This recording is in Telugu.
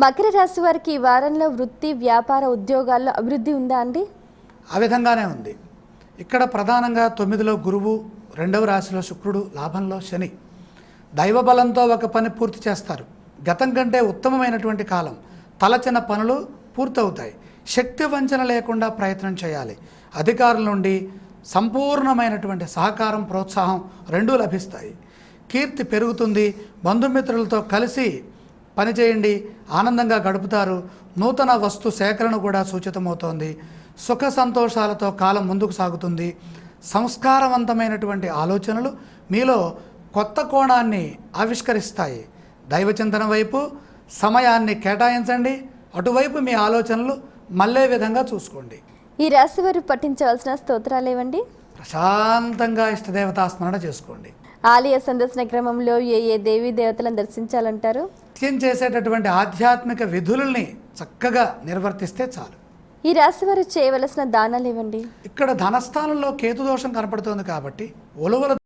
మకర రాశి వారికి ఈ వారంలో వృత్తి, వ్యాపార, ఉద్యోగాల్లో అభివృద్ధి ఉందా అండి? ఆ విధంగానే ఉంది. ఇక్కడ ప్రధానంగా 9లో గురువు, 2వ రాశిలో శుక్రుడు, లాభంలో శని. దైవబలంతో ఒక పని పూర్తి చేస్తారు. గతం కంటే ఉత్తమమైనటువంటి కాలం. తలచిన పనులు పూర్తవుతాయి. శక్తి వంచన లేకుండా ప్రయత్నం చేయాలి. అధికారుల నుండి సంపూర్ణమైనటువంటి సహకారం, ప్రోత్సాహం రెండూ లభిస్తాయి. కీర్తి పెరుగుతుంది. బంధుమిత్రులతో కలిసి పనిచేయండి, ఆనందంగా గడుపుతారు. నూతన వస్తు సేకరణ కూడా సూచితమవుతోంది. సుఖ సంతోషాలతో కాలం ముందుకు సాగుతుంది. సంస్కారవంతమైనటువంటి ఆలోచనలు మీలో కొత్త కోణాన్ని ఆవిష్కరిస్తాయి. దైవచింతన వైపు సమయాన్ని కేటాయించండి. అటువైపు మీ ఆలోచనలు మళ్ళే విధంగా చూసుకోండి. ఈ రాశి వారు పఠించవలసిన స్తోత్రాలు ఏవండి? ప్రశాంతంగా ఇష్టదేవతా స్మరణ చేసుకోండి. ఆలయ సందర్శన క్రమంలో ఏ దేవీ దేవతలను దర్శించాలంటారు? నిత్యం చేసేటటువంటి ఆధ్యాత్మిక విధుల్ని చక్కగా నిర్వర్తిస్తే చాలు. ఈ రాశి వారు చేయవలసిన దానాలు ఏవండి? ఇక్కడ ధనస్థానంలో కేతు దోషం కనపడుతోంది కాబట్టి ఉలవల